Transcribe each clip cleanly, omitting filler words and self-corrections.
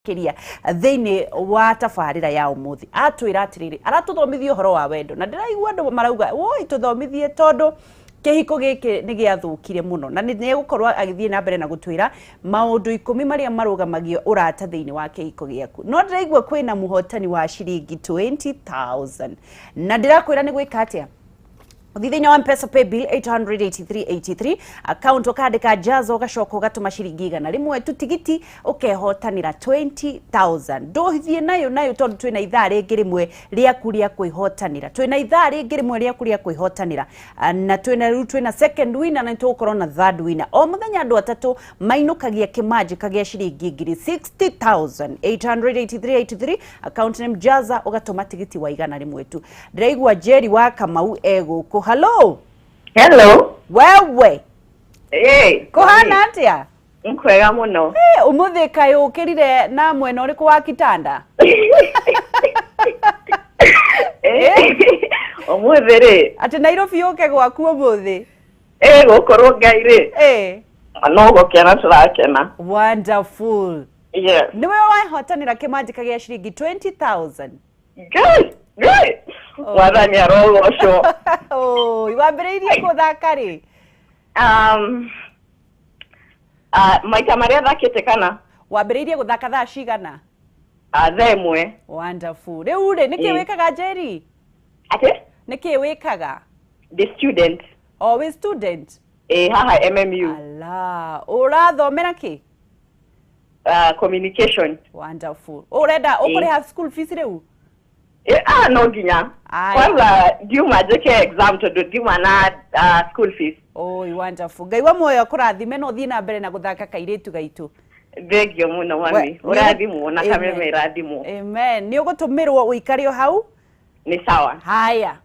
makiria thiini wa tabarira ya umuthi atwira atiriri aratuthomithia horo wa wendo na ndiraigua andu marauga woi tuthomithie tondu kihiko giki ni giathukire muno na ni gukorwa agithie na mbere na gutwira maundu 10 maria marugamagio urata thiini wa kihiko giaku no ndiraigua kwina muhotani wa shilingi 20,000 na ndirakwira ni gwika atia Thithinya wa M-Pesa pay bill 883.83 account ukandika jaza ugacoka ugatuma shilingi 100 rimwe tu tigiti ukehotanira 20,000 ndohithie nayo tondu twina ithaa ringi rimwe riaku ria kwihotanira twina ithaa ringi rimwe riaku ria kwihotanira na twina second winner na nitugukorwo na third winner o muthenya andu atatu mainukagia kimaji kagia shilingi 60,000 883.83 account name jaza ugatuma tigiti wa 100 rimwe tu ndiraigua Jerry wa Kamau ego hello. Hello. Wewe. Hey. Kohana atia? Nkwega muno. Umuthi kayo ukirire na mwena uriku wa kitanda. Umuthi ri. Ati Nairobi yoke gwaku umuthi. Gukorwo Ngai ri. No gukena turakena. Wonderful. Yes. Niwe wahotanira kimanji kagia shilingi 20,000. Good. Good. Wathani arogoco. Oh, iwambiriirie kuthaka ri? Maita maria thakite kana? Wambiriirie guthaka thaa cigana? Thaa imwe. Wonderful. Riu ri niki wikaga Jerry? Ati? Niki wikaga? The student. Oh, we student? Haha MMU. Ala, urathomera ki? Communication. Wonderful. Urenda ukuriha school fees riu? No ginya. Kwanza Juma jeke exam to do Juma na school fees. Oh, wonderful. Ngai wa moyo kurathime no thie na mbere na guthaka kairitu gaitu. Thengio muno mami. Urathimu na Kameme irathimu. Amen. Ni ugutumirwo uikario hau? Ni sawa. Haya.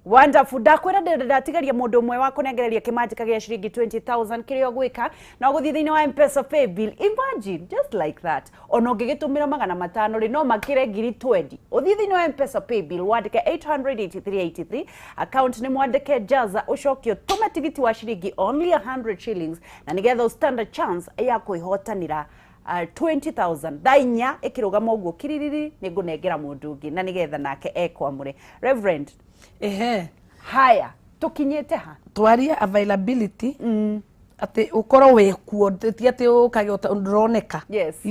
Wonderful. Ndakwira ndatigaria mundu umwe wa kunengereria kimanji kagia shilingi 20,000 kirio gwika na guthie thiini wa M-Pesa pay bill. Imagine just like that. Ono ungigitumira 500 ri no makire 20,000. Uthie thiini wa M-Pesa pay bill wandike 883.83 account ni mwandike jaza ucokio tuma tigiti wa shilingi only 100 shillings na nigetha standard chance ya kuihotanira 20,000 dainya ikirugama uguo kiririri ningunengera mundu ungi na nigetha nake ekwamure. Reverend haya tukinyete ha twaria availability ati ukoro we kuo ti ati ukage ndroneka. Yes.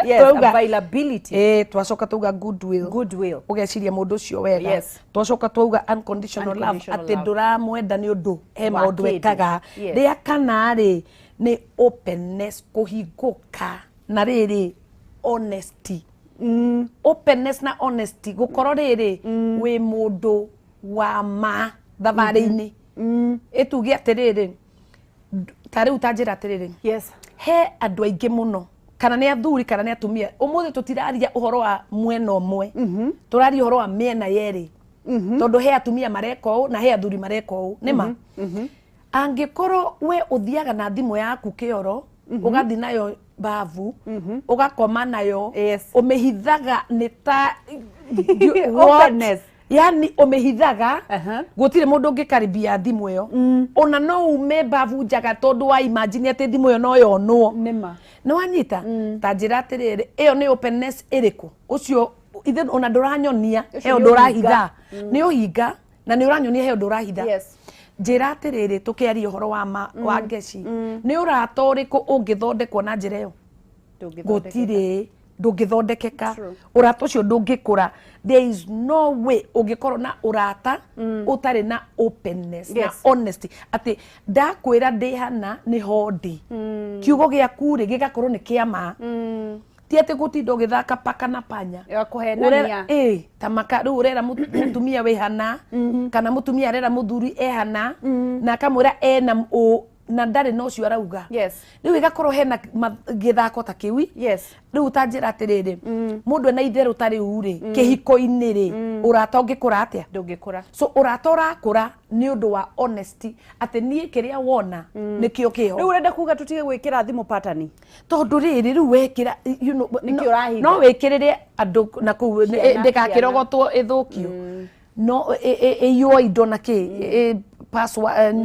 Yes, availability. Twacoka tuga goodwill ugeciria mundu ucio wega. Yes. Twacoka tuga unconditional love ati nduramwenda ni undu he maundu ekaga ria kana ri ni openness kuhinguka na riri honesty. Openness na honesty gukorwo riri wi mundu wa ma thabari-ini etuge atiriri tari utanjira atiriri yes he andu aingi muno kana ni athuri kana ni atumia umuthi tutiraria uhoro wa mwena umwe turaria uhoro wa miena yeri tondu he atumia mareka u na he athuri mareka u nima angikorwo we uthiaga na thimu yaku kioro ugathi nayo bavu ugakoma nayo umehithaga ni ta openness. Yani umehithaga gutire mundu ungikaribia thimu iyo ona no ume bavu njaga tondu wa imagine ati thimu iyo no yonwo nima no wanyita ta njira atiriri iyo ni openness iriku ucio ithe ona nduranyonia he ndurahitha ni uhinga na ni uranyonia he ndurahitha. Yes. Njira atiriri tukiaria uhoro wa ngeci ni urata uriku ungithondekwo na njira iyo gutire ndungithondekeka urata ucio ndungikura. There is no way ungikorwo na urata utari na openness na honesty ati ndakwira ndi hana ni hondi kiugo giaku ri gigakorwo ni kiama ti ati gutinda ugithaka paka na panya ya kuhenania tamaka ru urera mutumia we hana kana mutumia arera muthuri hana na akamwira na na ndari no cio arauga. Yes. Riu igakorwo hena githako ta kiwi. Yes. Riu utanjira atiriri mundu ena itheru tari uri kihiko-ini ri urata ungikura atia ndungikura. So urata urakura ni undu wa honesty ati nie kiria wona nikio kiho. Riu urenda kuga tutige gwikira thimu pattern tondu riri riu wekira you know nikio rahinga no wekirire andu na ku ndikakirogotwo ithukio no iyo indo na ki password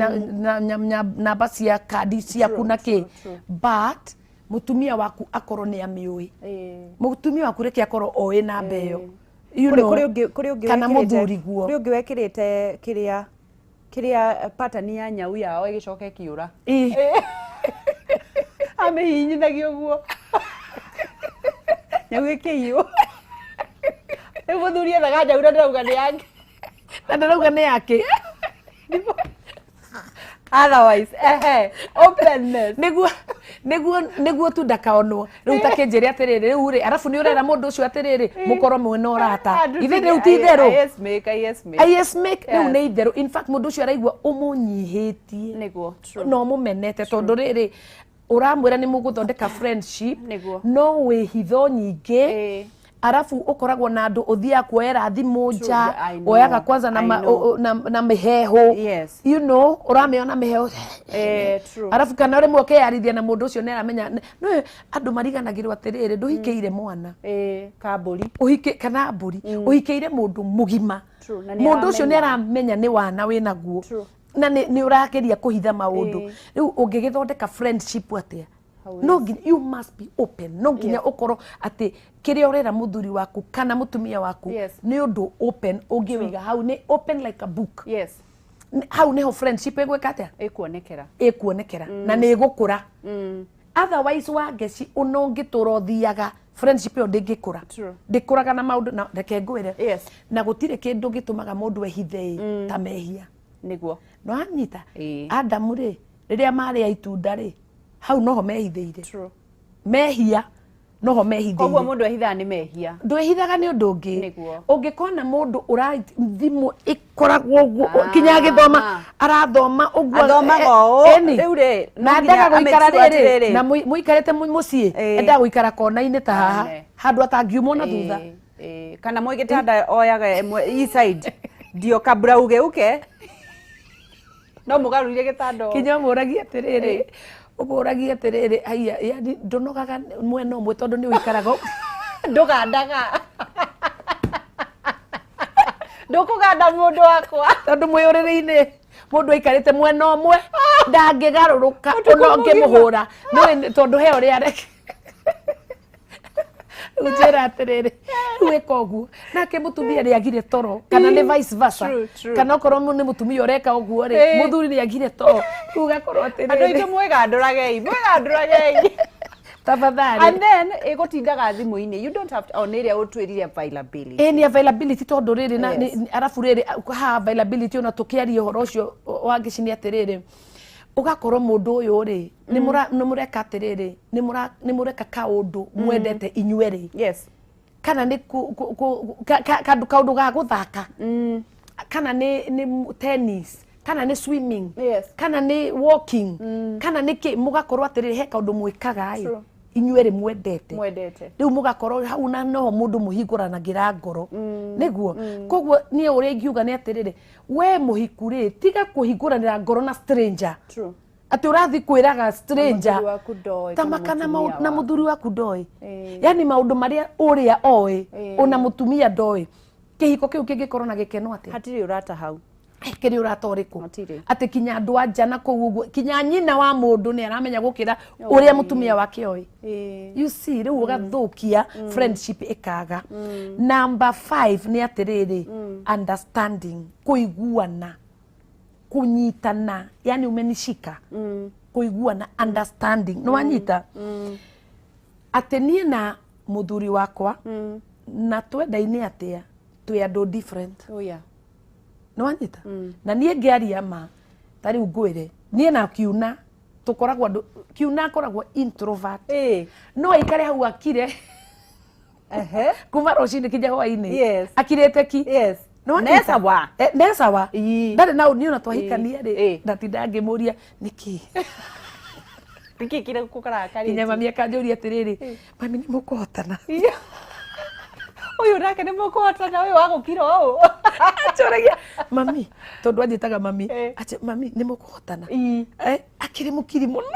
namba cia kadi ciaku na ki but mutumia waku akorwo ni amiui mutumia waku reke akorwo oe na mbeyo kana muthuri guo kuri ungi wekirite kiria pattern ya nyau yao igicoka kiura amehinyithagio guo nyau ikiyo muthuri ethaga nyau na ndauga ni yake na ndauga ni yake otherwise openness niguo tu ndakaonwo riu takinjiri atiriri riu ri arafu ni urera mundu ucio atiriri mukorwo mwena urata ithe riu ti theru yes make riu ni itheru in fact mundu ucio araigua umunyihitie niguo no mumenete tondu riri uramwira ni muguthondeka friendship no wihitho nyingi arafu ukoragwo na andu uthia kuoera thimu nja oyaga kwanza na miheho you know urameona miheho true arafu kana rimwe ukeyarithia na mundu ucio neramenya no andu mariganagirwo atiriri nduhikeire mwana kaburi kana mburi uhikeire mundu mugima mundu ucio neramenya ni wana winaguo na ni urakeria kuhitha maundu riu ungigithondeka friendship atia no you must be open no nginya ukoro ati kiria urera muthuri waku kana mutumia waku ni undu open ungiwiga hau ni open like a book hau niho friendship igwika atia ikuonekera na ni igukura otherwise wangeci unongitura thiaga friendship yo ndingikura ndikuraga na maundu na reke ngwire na gutire kindu gitumaga mundu ehithe ta mehia niguo no anyita Adamu ri riria mari itunda ri hau noho mehithiire mehia noho mehithiire koguo mundu ehithaga ni mehia ndwehithaga ni undu ungi ungikona mundu thimu ikoragwo uguo kinya githoma arathoma uguo athomaga riu ri na ndaga guikara riri na muikarite mucii endaga guikara kona-ini ta haha handu atangiumwo na thutha kana mwigitanda oyaga e side ndio kabura ugeuke no mugarurire gitanda kinya muragia atiriri uburagia atiriri haya yani ndonogaga mwena umwe tondu ni wikaraga ndugandaga ndukuganda mundu wakwa tondu mwiyuriri-ini mundu aikarite mwena umwe ndangigaruruka ona ngimuhura no tondu he uria areke ujira atiriri wika uguo nake mutumia ni agire toro kana ni vice versa kana okorwo ni mutumia ureka uguo ri muthuri ni agire toro ugakorwo atiriri andu ingi mwiganduragei tafadhali and then igutindaga thimu-ini you don't have to oneria utwirire availability ni availability tondu riri na arafu riri ha availability ona tukiaria uhoro ucio wangicini atiriri ugakorwo mundu uyu ri ni mureka atiriri ni mureka kaundu mwendete inyueri kana ni kaundu ga guthaka kana ni tennis kana ni swimming kana ni walking kana ni mugakorwo atiriri he kaundu mwikaga inyueri mwendete riu mugakorwo hau na no mundu muhinguranagira ngoro niguo koguo nie uria ingiuga ni atiriri we muhikuri tiga kuhinguranira ngoro na stranger ati urathi kwiraga stranger tamakana na muthuri waku ndoi yani maundu maria uria oi ona mutumia ndoi kihiko kiu kingikorwo na gikeno ati hatiri urata hau kiri urata uriku ati kinya andu anja na kuu uguo kinya nyina wa mundu ni aramenya gukira uria mutumia wake oi you see riu ugathukia friendship ikaga number 5 ni atiriri understanding kuiguana kunyitana yani umenishika kuiguana understanding no wanyita ati nie na muthuri wakwa na twenda-ini atia twi andu different no wanyita na nie ngiaria ma tari ngwire nie na Kiuna tukoragwo andu Kiuna akoragwo introvert no ikare hau akire kuma rocini kinya hwaini akirete ki no nesawa nesawa ndari na uniona twahikania ri ndatinda ngimuria niki kire kukarakari kinya mami akanjuria atiriri mami ni mukuhotana uyu nake ni mukuhotana uyu wagukira uu achoragia mami tondu anjitaga mami ache mami ni mukuhotana akiri mukiri muno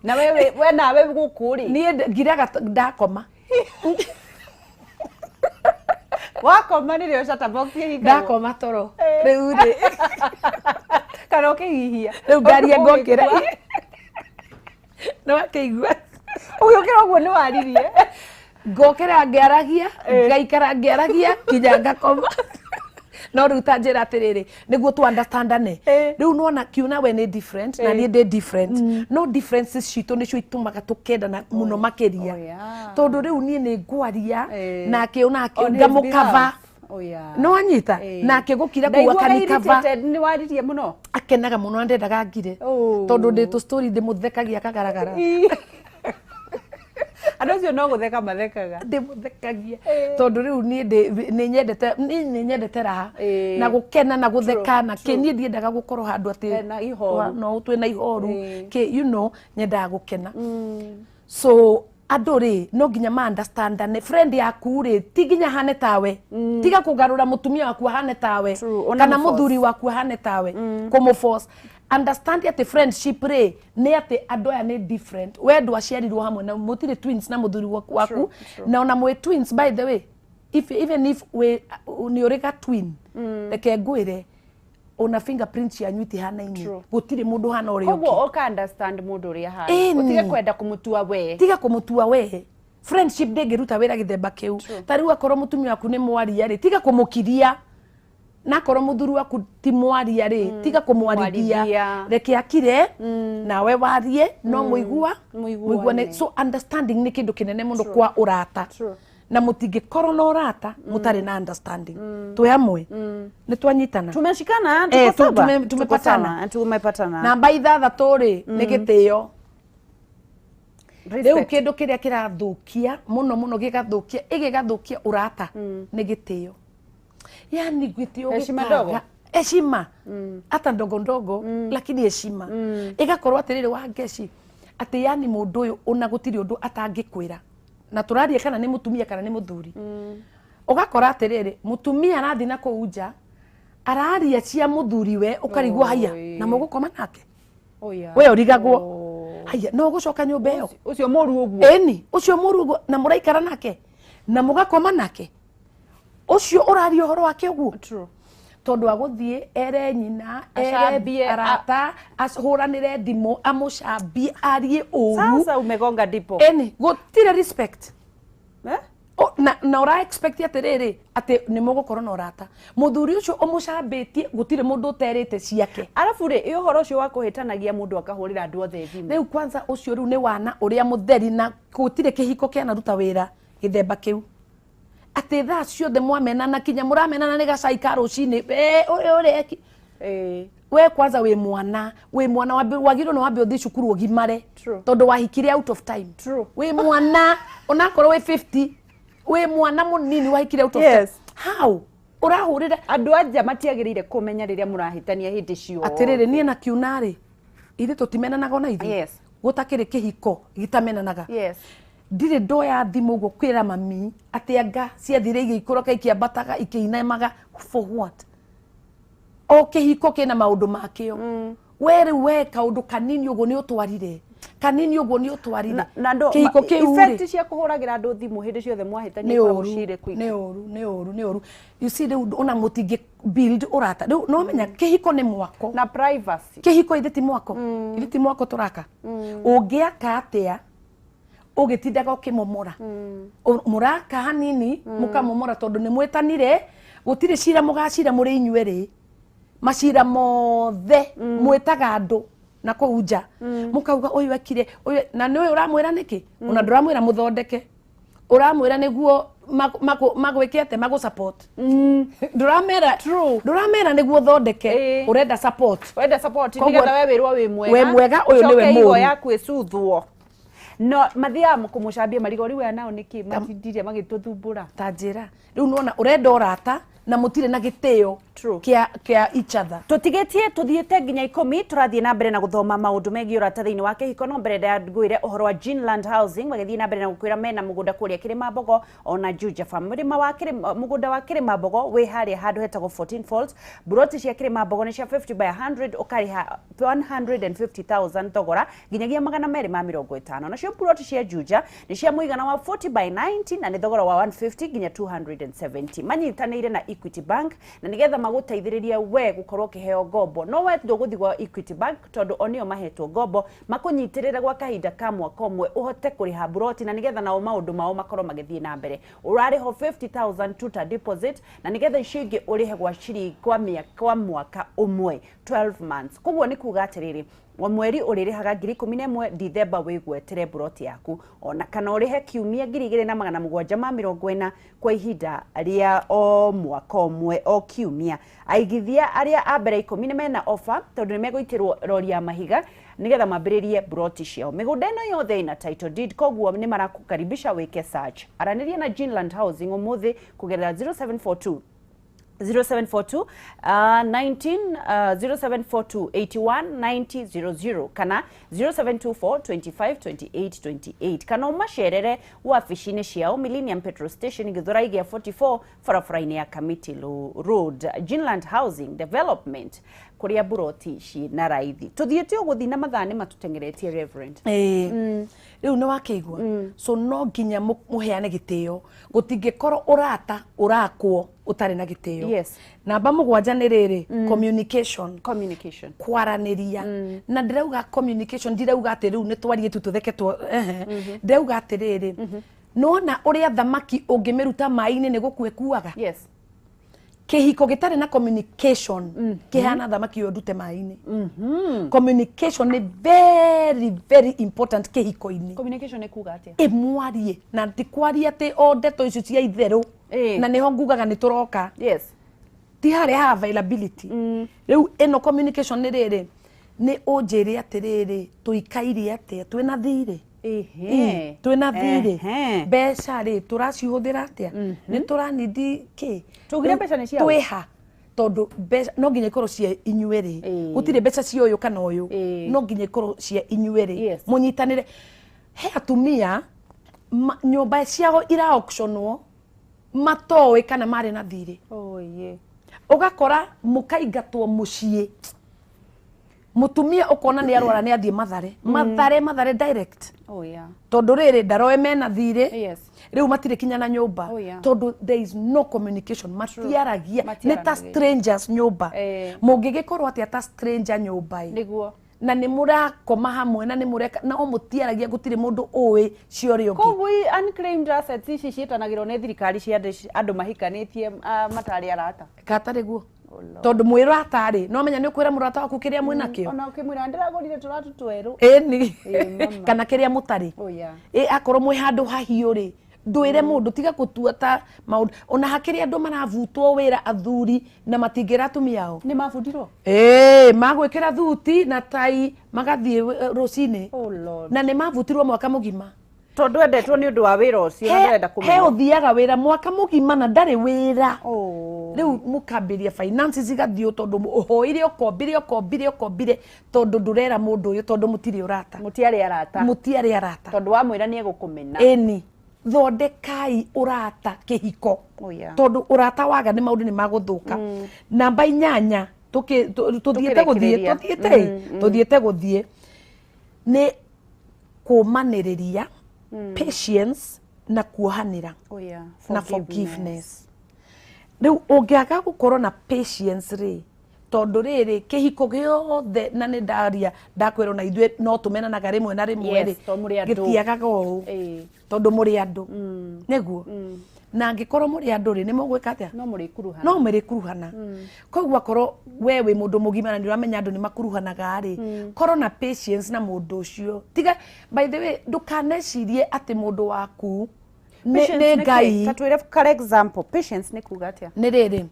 na wewe nawe gukuri nie ngiraga ndakoma wakoma ni rio shata box higa ndakoma toro riu ri kana ukihihia riu ngaria ngokira no akigua Ugĩũkĩra ũguo nĩ waririe. Ngokĩra ngĩaragia, ngaikara ngĩaragia, kinya ngakoma. No rĩu ta njĩra atĩrĩrĩ nĩguo tu understandane. Rĩu nona Kiuna we nĩ different na niĩ ndĩ different. No differences citũ nĩcio itũmaga tũkendana mũno makĩria. Tondũ rĩu niĩ nĩ ngwaria na Kiuna ngamũkava. No anyita nake gũkira kũu akanikava. Nĩ waririe mũno. Akenaga mũno na ndendaga ngire. Tondũ ndĩ tu story ndĩmũthekagia akagaragara. Andũ acio no gũtheka mathekaga. Ndĩmũthekagia. Tondũ rĩu niĩ nĩ nyendete raha na gũkena na gũtheka na niĩ ndiendaga gũkorwo handũ atĩ no twĩna ihoru. You know nyendaga gũkena. So andũ rĩ no nginya ma understandane. Friend yaku rĩ ti nginya hane tawe. Tiga kũgarũra mũtumia waku hane tawe kana mũthuri waku hane tawe. Kũmũforce. Understand that friendship rĩ nĩ atĩ andũ aya nĩ different. We ndwaciarirwo hamwe na mũtirĩ twins na mũthuri waku na ona mwĩ twins by the way. Even if we nĩ ũrĩ ga twin reke ngwĩre ona fingerprints yanyu itihanaine. Gũtirĩ mũndũ hana ũrĩa ũngĩ. Koguo ũka understand mũndũ ũrĩa hana. Ũtige kwenda kũmũtua we. Tiga kũmũtua we. Friendship ndĩngĩruta wĩra gĩthemba kĩu. Ta rĩu akorwo mũtumia waku nĩ mwaria rĩ tiga kũmũkiria. Na korwo mũthuri waku ti mwaria rĩ tiga kũmwarithia. Reke akire nawe warie no mũiguane. So understanding nĩ kĩndũ kĩnene mũno kwa ũrata. Na mũtingĩkorwo na ũrata mũtarĩ na understanding. Twĩ hamwe nĩ twanyitana. Tumeshikana tumepatana. Namba 6 rĩ nĩ gĩtĩo. Rĩu kĩndũ kĩrĩa kĩrathũkia mũno gĩgathũkia ũrata nĩ gĩtĩo. Yani gwitio gĩkaga heshima hata ndogo lakini heshima igakorwo atiriri wa ngeci ati yani mundu uyu ona gutiri undu atangikwira na turaria kana ni mutumia kana ni muthuri ugakora atiriri mutumia arathi na kuunja araria cia muthuri we ukarigwa haya na mugukoma nake we urigagwo haya no gucoka nyumba iyo ucio muru uguo ucio muru uguo na muraikara nake na mugakoma nake ucio urari uhoro wake uguo tondu aguthie ere nyina ere arata ahuranire ndimo amucambie arie uru sasa umegonga ndipo gutire respect na ura expect atiriri ati ni mugukorwo na urata muthuri ucio umucambitie gutire mundu uterite ciake arafu ri iyo horo ucio wa kuhitanagia mundu akahurira andu othe thimu riu kwanza ucio riu ni wana uria mutheri na gutire kihiko kia naruta wira githemba kiu ati thaa ciothe mwamenana kinya muramenana ni gacai ka rucini ureki we kwanza we mwana wagirwo no wambe uthi cukuru ugimare tondu wahikire out of time we mwana onakorwo we 50 we mwana munini wahikire out of time how urahurira andu anja matiagirire kumenya riria murahitania hindi cio atiriri nie na Kiunari ithe tutimenanaga na ithe gutakiri kihiko gitamenanaga ndire ndoya thimu gukwira mami ati anga ciathire igikoroka ikiambataga ikiinamaga for what kihiko kina maundu makio we kaundu kanini ugo ni utwarire kihiko kiu effect cia kuhuragira andu thimu hindi ciothe mwahitania kwa mucire kwiki ni oru you see ona mutingi build urata no menya kihiko ni mwako na privacy kihiko ithiti mwako turaka ungiaka atia ugitindaga ukimomora muraka hanini mukamomora tondu ni mwetanire gutire cira mugacira muri inyueri macira mothe mwetaga andu na kuunja mukauga uyu akire uyu na ni uyu uramwira niki ona nduramwira muthondeke uramwira niguo magwikete magu support nduramera niguo thondeke urenda support nigetha we wirwo we mwega uyu niwe muru yaku icuthwo no mathia kumucambia marigori we nao niki matindiria magituthumbura ta njira riu nona urenda urata na mutire na giteo kia each other tutigetie tuthiete nginya 10 turathie na mbere na guthoma maundu megi urata thiini wa kihiko no mbere ya ngwire uhoro wa Greenland Housing bagithie na mbere na gukwira mena mugunda kuria Kirima Mbogo ona Juja family mugunda wa Kirima Mbogo we haria handu hetagwo 14 Falls broti cia Kirima Mbogo ni cia 50 by 100 ukariha 150,000 thogora nginyagia 250 nacio plot cia Juja ni cia muigana wa 40 by 90 na ni thogora wa 150 nginya 270 manyitanĩire na Equity Bank na nigetha maguteithĩrĩria we gukorwo kiheo ngombo no we nduguthi gwa Equity Bank tondu onio mahetwo ngombo makunyitirira gwa kahinda ka mwaka umwe uhote kuriha broti na nigetha nao maundu mao makorwo magithie na mbere urariho 50,000 tuta deposit na nigetha icingi urihe gwa ciringi kwa mwaka umwe 12 months koguo ni kuga atiriri wa mweri uririhaga 11,000 Dithemba wigwetere broti yaku ona kana urihe kiumia 2,740 kwa ihinda ria o mwaka umwe o kiumia aigithia aria abere 10 mena offer tondu ni megoitirwo rori ya mahiga nigetha mambiririe broti ciao migunda ino yothe ina title deed koguo ni marakukaribisha wike search araniria na Greenland Housing umuthi kugerera 0742 0742 81 90 00 kana 0724 25 28 28 kana umacerere wabici-inĩ ciao Millennium Petrol Station Githurai 44 barabara-inĩ ya Kamiti Road Greenland Housing Development kuria buroti ci na raithi tuthiete uguthi na mathani matutengeretie Reverend riu no wakeigwa so no nginya muheane gitio gutingikoro urata urakwo utari na gitio yes namba 7 ni riri communication kwaraniria na ndirauga communication ndirauga ati riu ni twarie tu tutheketwo ndirauga ati riri nona uria thamaki ungimiruta mai-ini ni gukwekuaga yes kihiko gitari na communication kihana thamaki yo ndute mai-ini communication ni very important kihiko-ini communication ni kuga atia imwarie na ndikwaria ati o ndeto icio cia itheru na niho ngugaga ni turoka yes ti hari ha availability riu eno communication ni riri ni unjiri atiriri tuikaire atia twina thiri twina thiri mbeca ri turacihuthira atia ni turanidi ki tugire mbeca ni cia twiha tondu no nginya ikorwo cia inyueri gutire mbeca cia uyu kana uyu no nginya ikorwo cia inyueri munyitanire he atumia nyumba ciao ira auctionwo matowe kana mari na thiri ugakora mukaingatwo mucii mutumia ukona ni arwara ni athie mathare direct tondu riri ndaroe mena thiri riu matire kinya na nyumba tondu there is no communication matiaragia ni ta strangers nyumba mungigikorwo atia ta stranger nyumba niguo na ni murakoma hamwe na ni mureka na o mutiaragia gutire mundu uwi ciori ungi koguo unclaimed assets ici cietanagirwo ni thirikari cia andu mahikanitie matari arata katari guo tondu mwirata ri no menya ni ukwira murata waku kiria mwina kio ona ukimwira ndiragurire turatu tweru ni kana kiria mutari akorwo mwi handu hahiu ri ndwire mundu tiga kutua ta maundu ona hakiri andu maravutwo wira athuri na matingira atumia ao ni mafundirwo magwikira thuti na tai magathie rucini na ni mavutirwo mwaka mugima tondu endetwo ni undu wa wira ucio na ndenda kumenya he uthiaga wira mwaka mugima na ndari wira riu mukambiria finances igathio tondu uhoire ukombire tondu ndurera mundu uyu tondu mutiri urata mutiari arata tondu wa mwira ni egukumena eni thondekai urata kihiko tondu urata waga ni maundu ni maguthuka namba 8 tuthiete guthie ni kumaniriria patience na kuohanira na forgiveness riu ungiaga gukorwo na patience ri tondu riri kihiko giothe na ni ndakwirwo na ithue no tumenanaga rimwe na rimwe ri gitiagaga uu tondu muri andu niguo na angikorwo muri andu ri ni mugwika atia no murikuruhana koguo akorwo we wi mundu mugima na ndiramenya andu ni makuruhanaga ri korwo na patience na mundu ucio tiga by the way ndukanecirie ati mundu waku ni ngai tatwire for example patience ni kuga atia ni riri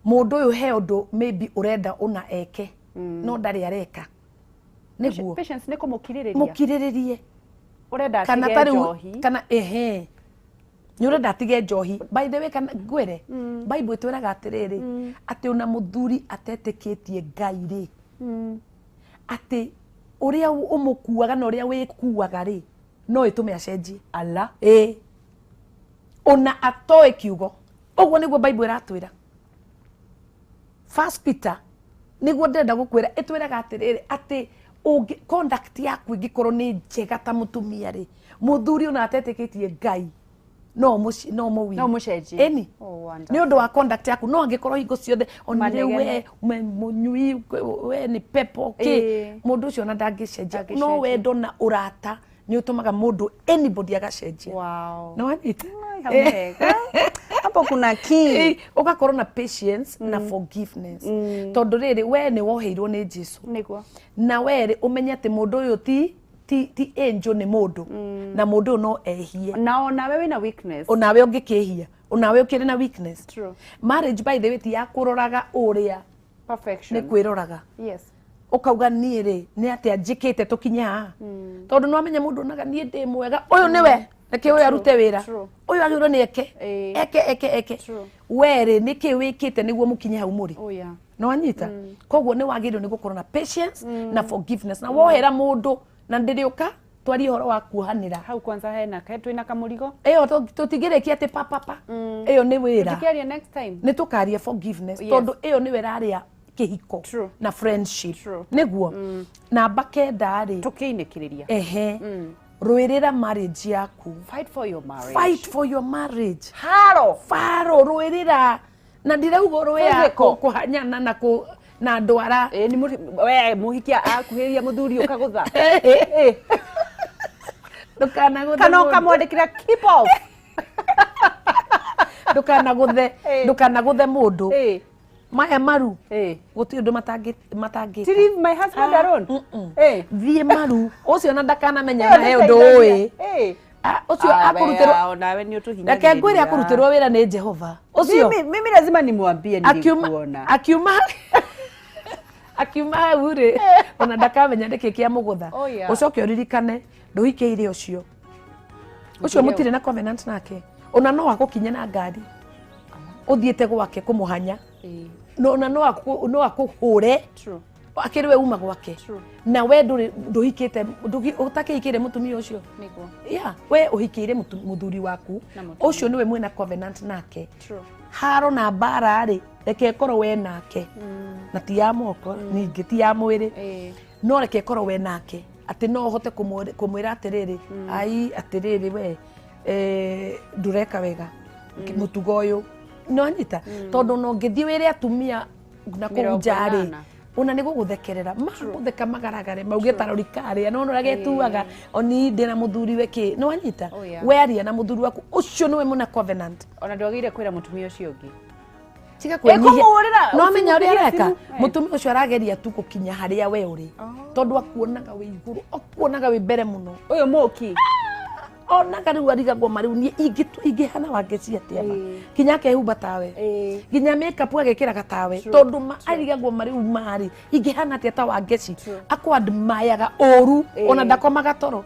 mundu uyu he undu maybe urenda una eke no ndari areka niguo patience ni kumukiriririe urenda atige njohi kana ni urenda atige njohi by the way kana gwire bible itwiraga atiriri ati una muthuri atetikitie ngai ri ati uria umukuaga na uria wikuaga ri no itume acenjie ala ona atoe kiugo uguo niguo bible iratwira First Peter niguo ndenda gukwira itwiraga atiriri ati conduct yaku ingikorwo ni njega ta mutumia ri muthuri ona atetĩkĩtie Ngai no mucenjie eni ni undu wa conduct yaku no angikorwo hingo ciothe onire we munyui we ni pepo mundu ucio ona ndangicenjia no wendo na urata ni utumaga mundu anybody agacenjia no anyita hapo kuna key ugakorwo na patience na forgiveness tondu riri we ni woheirwo ni Jesu niguo na we umenye ati mundu uyu ti angel ni mundu na mundu no ehie na onawe wina weakness onawe ungikihia onawe ukiri na weakness true marriage by the way ti yakuroraga uria perfection ni kwiroraga yes ukauga nie ri ni ati anjikite tukinya tondu no amenya mundu naga nie ndi mwega uyu niwe niki uyu arute wira uyu agirwo ni eke were niki wikite niguo mukinye hau muri no anyita koguo ni wagirwo ni gukorwo na patience na forgiveness na wohera mundu na ndiriuka twari horo wa kuhanira hau kwanza hena twina kamurigo eyo tutigirikia ati papa eyo ni wira tukiaria next time ni tukaria forgiveness tondu eyo ni wira aria kihiko na friendship niguo na bakenda ri tukiinikiriria ruirira marriage yaku fight for your marriage faro ruirira na ndirauga ruya kuhanyana na ndwara ni we muhikia akuhiria muthuri ukagutha kana ukamwandikira keep off ndukanaguthe mundu maya maru guti undu matangi to leave my husband alone thie maru ucio na ndakana menya na undu ui ucio akurutirwo nawe ni utuhinya reke ngwire akurutirwo wira ni Jehova ucio mimi lazima nimwambie nilikuona akiuma ure ona ndakamenya ndiki kia mugutha ucoke uririkane nduhikiire ucio mutire na covenant nake ona no agukinye na ngari uthiete gwake kumuhanya ona no akuhure akiriwe uma gwake na we nduhikite utakihikire mutumia ucio niguo we uhikire muthuri waku ucio niwe mwina covenant nake haro na bara ri reke korwo we nake na ti ya moko ningi ti ya mwiri no reke korwo we nake ati no hote kumwira atiriri ai atiriri we ndureka wega mutugo uyu no anyita tondu no ngithii wire atumia na kunjari una ni guguthekerera magutheka magaragare mauge tarorikari no ragetuaga oni ndina muthuri weki no anyita we aria na muthuri waku ucio niwe muna covenant ona ndwagire kwira mutumia ucio ungi tiga kwenyihia no menya uria areka mutumia ucio arageria tu gukinya haria we uri tondu akuonaga wi iguru akuonaga wi mbere muno uyu muki ona kariu arigagwo mariu ni ingihana wangeci atia kinya kehumba tawe ginya makeup agekiraga tawe tondu arigagwo mariu mari ingihana atia ta wangeci akwadmayaga oru ona ndakomaga toro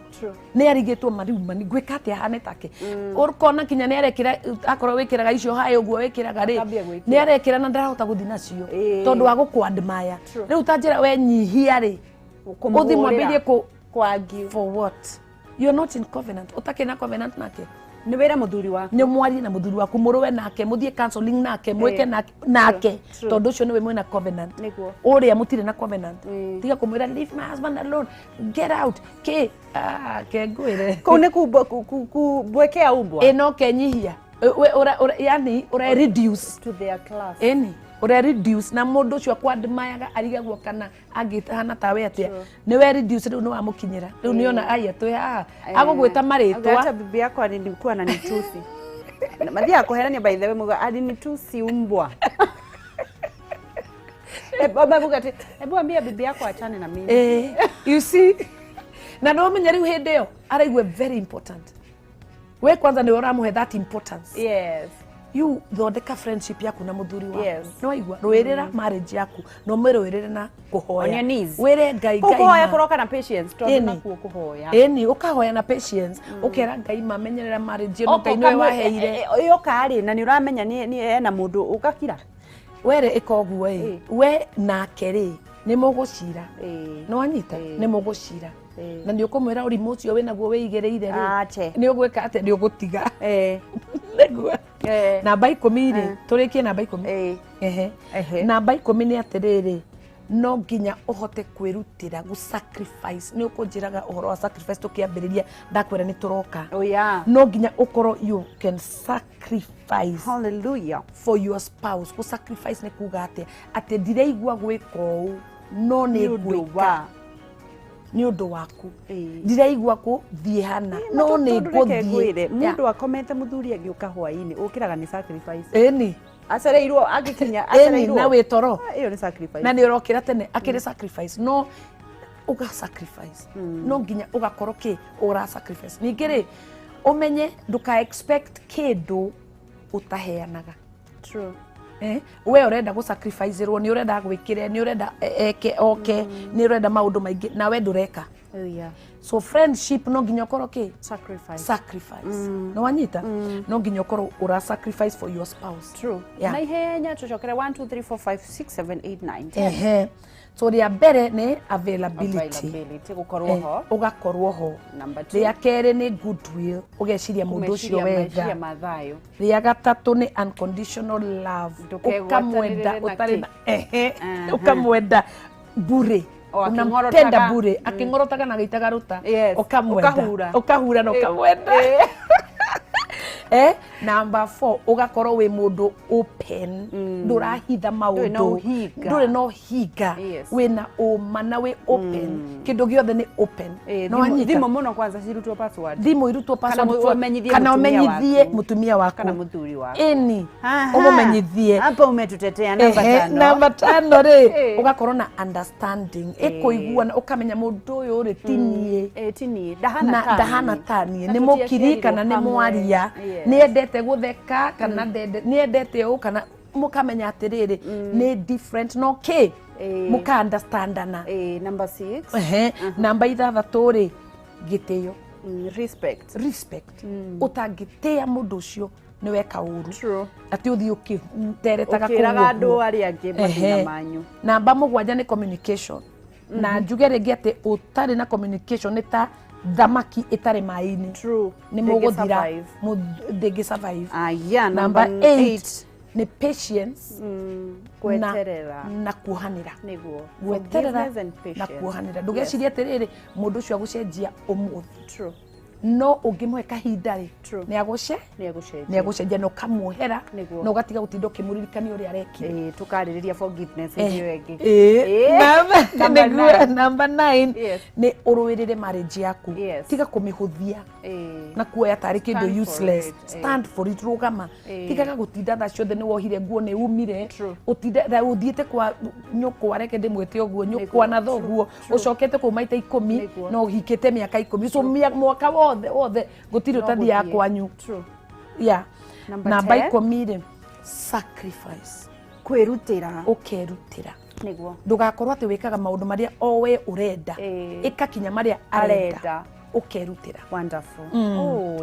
ni arigitwo mariu mani gwika atia hane take urukona kinya ni arekira akorwo wikiraga icio haye uguo wikiraga ri ni arekira na ndarahota guthi nacio tondu wa gukwadmaya riu tanjira we nyihia ri uthi mwambirie argue for what you're not in covenant utakena covenant nake ni wira muthuri waku ni mwari na muthuri waku muruwe nake muthie counseling nake mweke nake tondu ucio niwe mwina covenant niguo uria mutire na covenant tiga kumwira leave my husband alone get out ke ngwire ko ne kubwekea umbwa no kenyihia yani ura reduce to their class ura reduce na mundu ucio akwadmayaga arigagwo kana angihana tawe atia ni we reduce riu ni wa mukinyira riu ni ona ai atwe agugwita maritwa hata bibi yako alikuwa na nitusi mathia kuherania by the way muga alinitusi umbwa baba bugati hebu ambia bibi yako achane na mimi you see na no menya riu hindi yo araigwe very important we kwanza ni uramuhe that importance yes you thondeka friendship yaku na muthuri waku no igwa ruirira marriage yaku no mwiruirire na kuhoya wire ngai kuhoya kuroka na patience tondu na kuhoya ukahoya na patience ukera ngai mamenyerera marriage no ngai niwe waheire yo kari na ni uramenya ni ena mundu ukakira were ikoguo we nake ri ni mugucira no anyita ni mugucira na ni ukumwira urimu ucio winaguo wigireire ri ni ugwika ate ni ugutiga niguo namba 10 ri turikie namba 10 namba 10 ni atiriri no nginya uhote kwirutira gu sacrifice ni ukunjiraga uhoro wa sacrifice tukiambiriria ndakwira ni turoka no nginya ukoro you can sacrifice hallelujah for your spouse ku sacrifice ni kuga ate ndireigua gwika uu no ni gwika ni undu waku ndireigua ku thiehana no ni guthie mundu akomete muthuri agiuka hwaini ukiraga ni sacrifice eni acereirwo agikinya acereirwo na witoro iyo ni sacrifice na ni urokira tene akiri sacrifice no uga sacrifice no nginya ugakoro ki ura sacrifice ningiri umenye nduka expect kindu utaheanaga true we urenda gu sacrifice ro ni urenda gwikire ni urenda eke ni urenda maundu maingi na we ndureka so friendship no nginya ukoro ki sacrifice no wanyita no nginya ukoro ura sacrifice for your spouse true na ihenya tuchokere 1 2 3 4 5 6 7 8 9 10 so ria mbere ni availability gukorwo ho ugakorwo ho number 2 ria kere ni goodwill ugeciria mundu ucio wega ria gatatu ni unconditional love ukamwenda utari ukamwenda bure unampenda bure akingorotaga na gaitaga ruta ukahura no ukamwenda number 4 ugakorwo we mundu open ndurahitha maundu ndure no higa wina umana we open kindu giothe ni open no thimo muno kwanza cirutwo password thimo irutwo password kana umenyithie mutumia waku kana muthuri waku eni umumenyithie hapa umetutetea number 5 ri ugakorwo na understanding ikuiguana ukamenya mundu uyu ri tinie dahana tanie ni mukiri kana ni mwaria ni endete gutheka kana ni endete u kana mukamenya atiriri ni different no ki muka understandana number 6 number 6 ri gitio respect utangitia mundu ucio ni weka uru ati uthi ukiteretaga kiraga andu ari angi mathina manyu number 7 ni communication na njuge ringi ati utari na communication ni ta thamaki itari maini ni muguthira ndingi survive number 8 ni patience na kuhanira niguo gweterera na kuhanira ndugeciria atiriri mundu ucio agucenjia umuthi no ungimwe kahinda ri ni agucenjia no kamuhera no gatiga gutinda ukimuririkania uri arekire tukaririria forgiveness iyo engi number 9 ni uruirire marriage yaku tiga kumihuthia na kuoya tari kindu useless stand for it rugama tiga gutinda tha ciothe ni wohire nguo ni umire utinda uthiete kwa nyuko areke ndimwete oguo nyuko na thoguo ucokete ku maita 10 no hikite miaka 10 so mwaka wothe gutiri utathia kwanyu number 10 sacrifice kwirutira ukerutira niguo ndugakorwo ati wikaga maundu maria o we urenda ikakinya maria arenda ukerutira wonderful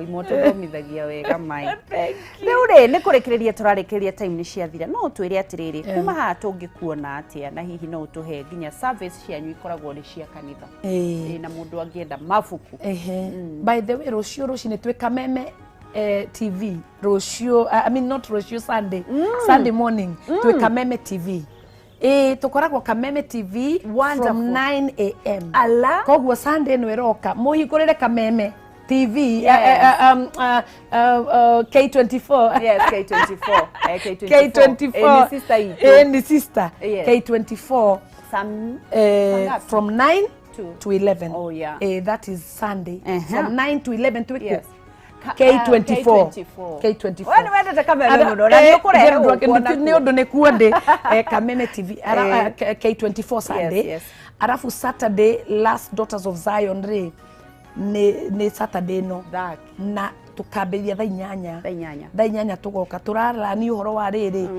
imoto thomithagia wega mai riu ni kurekereria turarekereria time ni ciathira no twire atiriri kuma ha tungikuona atia na hihi no utuhe nginya service cianyu ikoragwo ni cia kanitha na mundu angienda mafuku by the way rucio ni twi Kameme TV rucio I mean not rucio Sunday morning twi Kameme TV tukoragwo Kameme TV from 9 am koguo Sunday no eroka muhingurire Kameme TV K24 yes K24 ni sister K24 from 9 to 11 oh yeah that is Sunday from 9 to 11 to K24 wani wenda Kameme muno na nikurehe ni undu ni kuonde Kameme TV K24 Sunday arafu Saturday Last Daughters of Zion re ni Saturday no na tukambiria thaa inyanya tugoka turara ni uhoro wa riri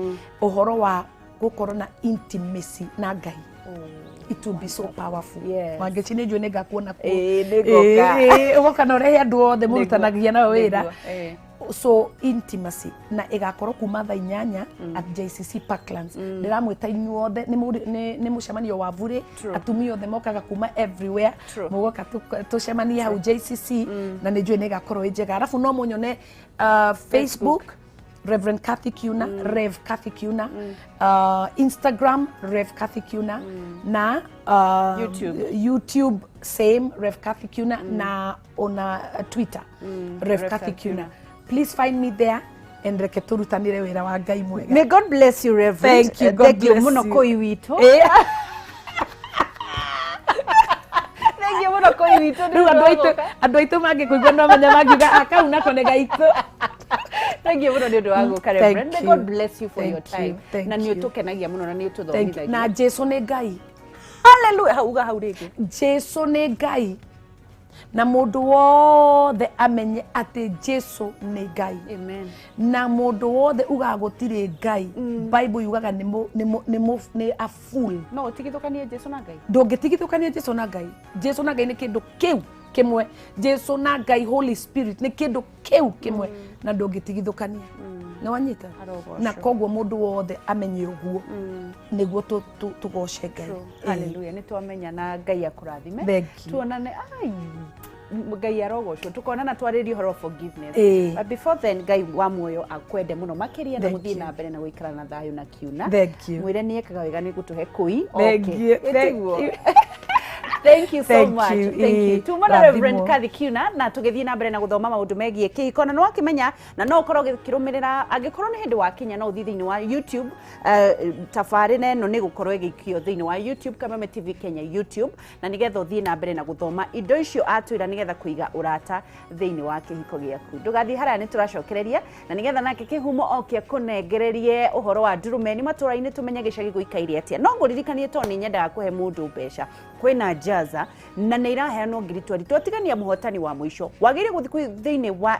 uhoro wa gukorwo na intimacy na Ngai it will be so powerful wangechine jwe nega kuona ku ugoka no rehe andu othe murutanagia na wira so intimacy na igakorwo kuma thaa inyanya at JCC Parklands ndiramwita inyuothe ni mucemanio wa bure atumia othe mokaga kuma everywhere mugoka tucemanie hau JCC na ni njue ni gakorwo njega arafu no munyone Facebook Reverend Kathy Kiuna, Rev Kathy Kiuna, Instagram Rev Kathy Kiuna, na YouTube same Rev Kathy Kiuna, na on Twitter Rev Kathy Kiuna. Please find me there and reke turutanire wira wa Ngai mwega. May God bless you, Reverend. Thank you. God bless muno you. Koi wito. Thank you muno Koi wito. Andu aitu mangi kuigua no manya mangiuga akau nako ne gaitu. Thank you muno ni undu wa guka, Reverend. May God bless you for Thank your time. you. Na ni utukenagia muno na ni ututhomithagia. Na Jesu ne Ngai. Hallelujah. Hauga hau rigi. Jesu ne Ngai. Na mundu wothe amenye ati Jesu ni Ngai. Amen. Na mundu wothe ugagutire Ngai. Bible yugaga ni a fool. No utigithukanie Jesu na Ngai. Ndungitigithukania Jesu na Ngai. Jesu na Ngai ni kindu kiu kimwe. Jesu na Ngai Holy Spirit ni kindu kiu kimwe na ndungitigithukania. Na wanyita na koguo mundu wothe amenye uguo niguo tugoce Ngai. Hallelujah. Ni twamenya na Ngai akurathime. Tuonane Ngai arogocwo tukonana twaririe horo forgiveness. But before then Ngai wa muoyo akwende muno makiria na muthii na mbere na guikara na thayo na Kiuna. Mwire ni ekaga wega ni gutuhe kui. Thank you so much. Thank you. Tumana Reverend Kathy Kiuna na tugithii na mbere na guthoma maundu megie kihiko na no kimenya na no ukorwo gikirumirira angikorwo ni hindi wa Kenya no uthi thiini wa YouTube tafarina eno ni gukorwo igikio thiini wa YouTube Kameme TV Kenya YouTube na nigetha uthii na mbere na guthoma indo icio atwira nigetha kuiga urata thiini wa kihiko giaku. Ndugathi haria ni turacokereria na nigetha nake kihumo okia kunengererie uhoro wa ndurumeni maturaini tumenye gicagi guikairie atia. No nguririkanie to ni nyendaga kuhe mundu mbeca kwina jaza na neiraheanwo ngiri 20 twatigania muhotani wa mwisho wagire guthi thiini wa